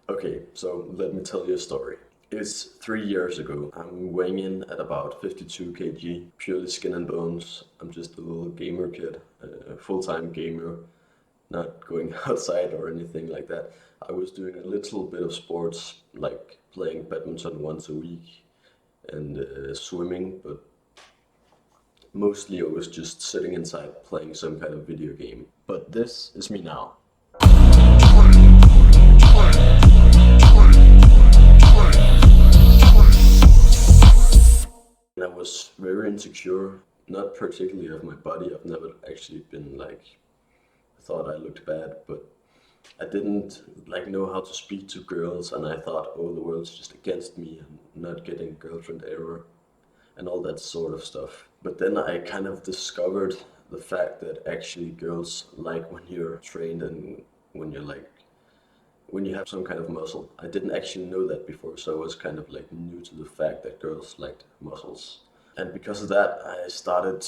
Okay, so let me tell you a story. It's 3 years ago. I'm weighing in at about 52 kg, purely skin and bones. I'm just a little gamer kid, a full-time gamer, not going outside or anything like that. I was doing a little bit of sports, like playing badminton once a week and swimming, but mostly I was just sitting inside playing some kind of video game. But this is me now. And I was very insecure, not particularly of my body. I've never actually been like, thought I looked bad, but I didn't like know how to speak to girls, and I thought, oh, the world's just against me and not getting girlfriend ever and all that sort of stuff. But then I kind of discovered the fact that actually girls like when you're trained and when you're like when you have some kind of muscle. I didn't actually know that before, so I was kind of like new to the fact that girls liked muscles. And because of that, I started,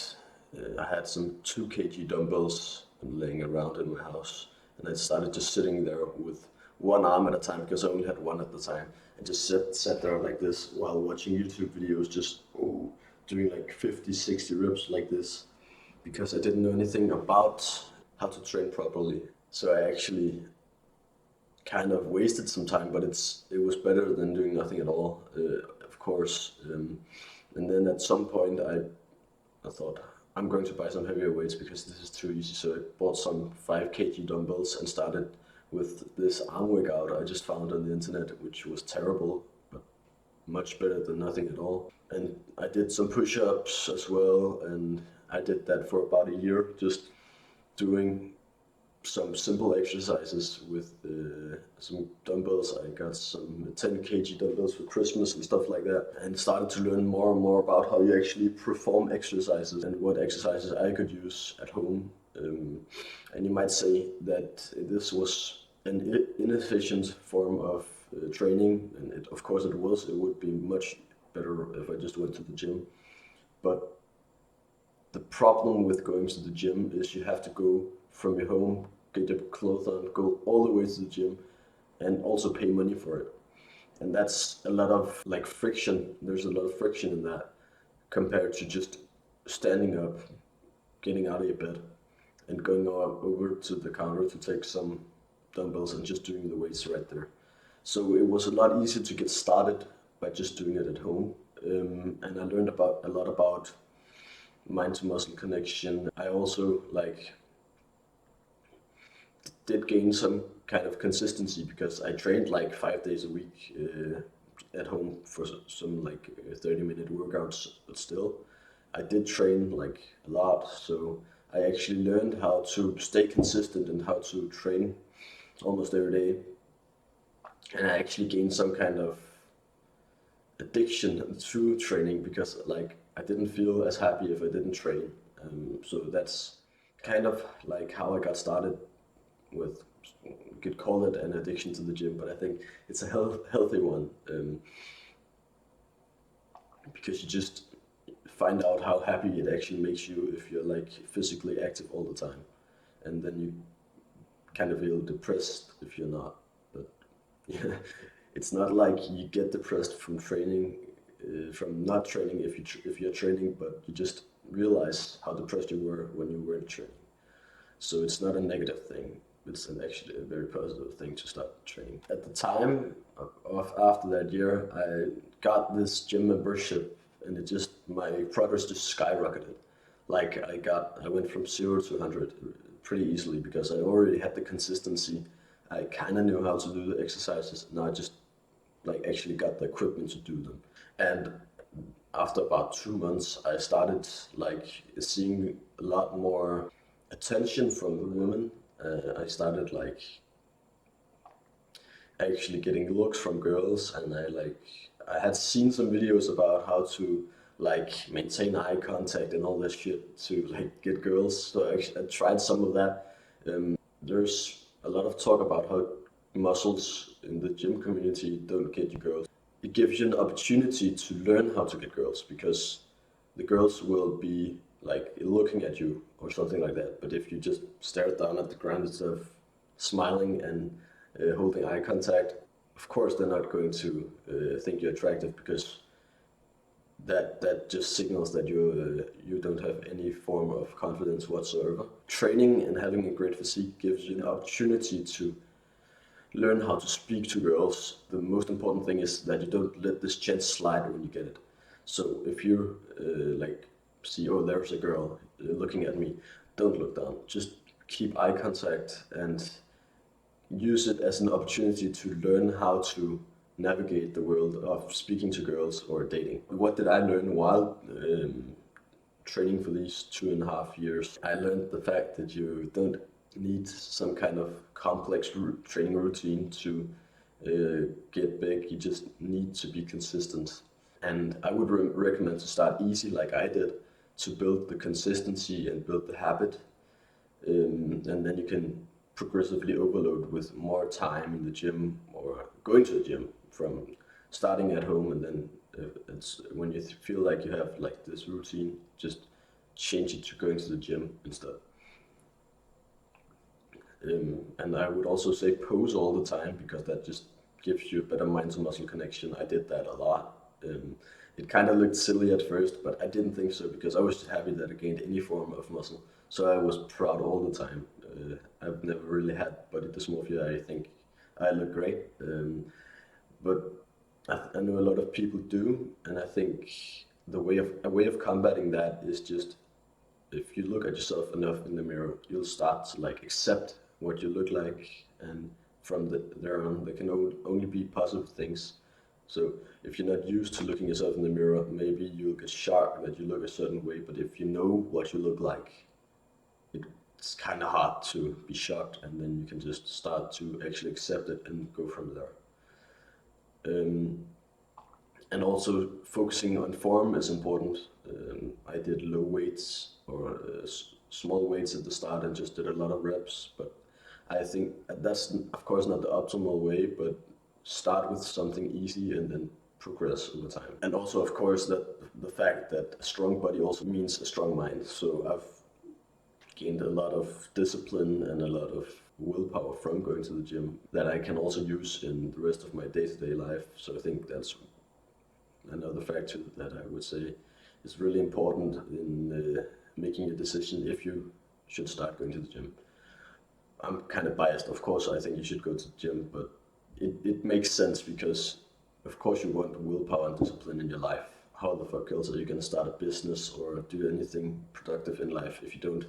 I had some 2 kg dumbbells laying around in my house, and I started just sitting there with one arm at a time because I only had one at the time, and just sat there like this while watching YouTube videos, just doing like 50, 60 reps like this because I didn't know anything about how to train properly. So I actually kind of wasted some time, but it was better than doing nothing at all, of course. And then at some point, I thought I'm going to buy some heavier weights because this is too easy. So I bought some 5 kg dumbbells and started with this arm workout I just found on the internet, which was terrible, but much better than nothing at all. And I did some push-ups as well, and I did that for about a year, just doing some simple exercises with some dumbbells. I got some 10 kg dumbbells for Christmas and stuff like that, and started to learn more and more about how you actually perform exercises and what exercises I could use at home. And you might say that this was an inefficient form of training, and of course it was. It would be much better if I just went to the gym. But the problem with going to the gym is you have to go from your home, get your clothes on, go all the way to the gym, and also pay money for it. And that's a lot of like friction. There's a lot of friction in that compared to just standing up, getting out of your bed, and going over to the counter to take some dumbbells and just doing the weights right there. So it was a lot easier to get started by just doing it at home. And I learned about a lot about mind to muscle connection. I also like did gain some kind of consistency because I trained like 5 days a week at home for some like 30-minute workouts, but still I did train like a lot. So I actually learned how to stay consistent and how to train almost every day. And I actually gained some kind of addiction to training because like I didn't feel as happy if I didn't train. So that's kind of like how I got started with, you could call it an addiction to the gym, but I think it's a healthy one, because you just find out how happy it actually makes you if you're like physically active all the time, and then you kind of feel depressed if you're not. But yeah, it's not like you get depressed from training, from not training if you're training, but you just realize how depressed you were when you weren't training. So it's not a negative thing. It's actually a very positive thing to start training. At the time of after that year, I got this gym membership, and it just my progress just skyrocketed. Like I went from 0 to 100 pretty easily because I already had the consistency. I kind of knew how to do the exercises. Now I just like actually got the equipment to do them. And after about 2 months, I started like seeing a lot more attention from the women. I started like actually getting looks from girls, and I had seen some videos about how to like maintain eye contact and all that shit to like get girls. So I tried some of that. There's a lot of talk about how muscles in the gym community don't get you girls. It gives you an opportunity to learn how to get girls because the girls will be like looking at you or something like that. But if you just stare down at the ground instead of smiling and holding eye contact, of course they're not going to think you're attractive, because that just signals that you don't have any form of confidence whatsoever. Training and having a great physique gives you an opportunity to learn how to speak to girls. The most important thing is that you don't let this chance slide when you get it. So if you like see, oh, there's a girl looking at me, don't look down. Just keep eye contact and use it as an opportunity to learn how to navigate the world of speaking to girls or dating. What did I learn while training for these 2.5 years? I learned the fact that you don't need some kind of complex training routine to get big. You just need to be consistent. And I would recommend to start easy, like I did, to build the consistency and build the habit. And then you can progressively overload with more time in the gym or going to the gym, from starting at home, and then it's when you feel like you have like this routine, just change it to going to the gym instead. And I would also say pose all the time, because that just gives you a better mind to muscle connection. I did that a lot. It kind of looked silly at first, but I didn't think so, because I was just happy that I gained any form of muscle. So I was proud all the time. I've never really had body dysmorphia. I think I look great. But I know a lot of people do, and I think a way of combating that is just, if you look at yourself enough in the mirror, you'll start to like accept what you look like, and from there on, there can only be positive things. So if you're not used to looking yourself in the mirror, maybe you'll get shocked that you look a certain way. But if you know what you look like, it's kind of hard to be shocked, and then you can just start to actually accept it and go from there. Um, and also focusing on form is important. I did low weights or small weights at the start and just did a lot of reps, but I think that's of course not the optimal way, but start with something easy and then progress over time. And also, of course, that the fact that a strong body also means a strong mind. So I've gained a lot of discipline and a lot of willpower from going to the gym that I can also use in the rest of my day-to-day life. So I think that's another factor that I would say is really important in making a decision if you should start going to the gym. I'm kind of biased, of course. I think you should go to the gym, but it makes sense, because of course you want willpower and discipline in your life. How the fuck else are you going to start a business or do anything productive in life if you don't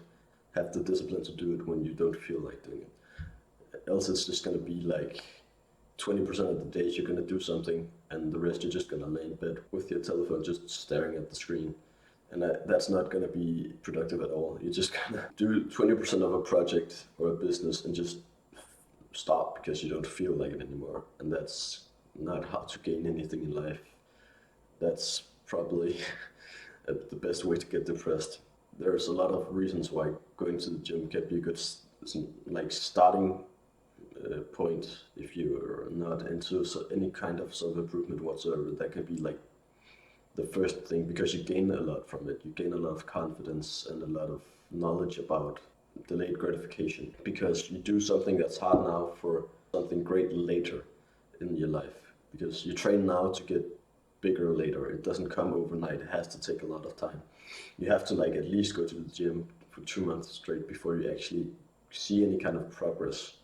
have the discipline to do it when you don't feel like doing it? Else it's just going to be like 20% of the days you're going to do something, and the rest you're just going to lay in bed with your telephone just staring at the screen. And that's not going to be productive at all. You're just going to do 20% of a project or a business and just stop because you don't feel like it anymore. And that's not how to gain anything in life. That's probably the best way to get depressed. There's a lot of reasons why going to the gym can be a good like starting point if you're not into any kind of self-improvement whatsoever. That can be like the first thing, because you gain a lot from it. You gain a lot of confidence and a lot of knowledge about delayed gratification, because you do something that's hard now for something great later in your life, because you train now to get bigger later. It doesn't come overnight. It has to take a lot of time. You have to like at least go to the gym for 2 months straight before you actually see any kind of progress.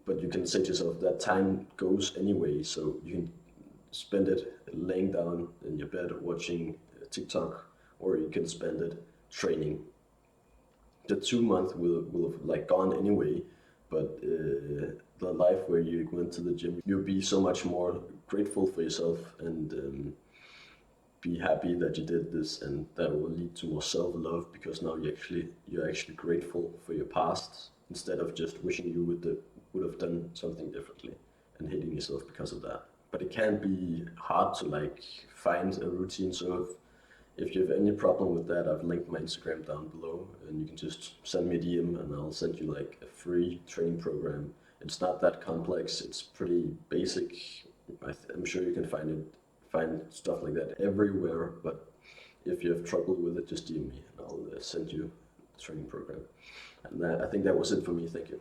But you can say to yourself that time goes anyway, so you can spend it laying down in your bed watching TikTok, or you can spend it training. The 2 month will have like gone anyway, but the life where you went to the gym, you'll be so much more grateful for yourself, and be happy that you did this, and that will lead to more self-love, because now you're actually grateful for your past, instead of just wishing you would have done something differently and hating yourself because of that. But it can be hard to like find a routine. So if you have any problem with that, I've linked my Instagram down below, and you can just send me a DM and I'll send you like a free training program. It's not that complex. It's pretty basic. I'm sure you can find stuff like that everywhere. But if you have trouble with it, just DM me and I'll send you the training program. And I think that was it for me. Thank you.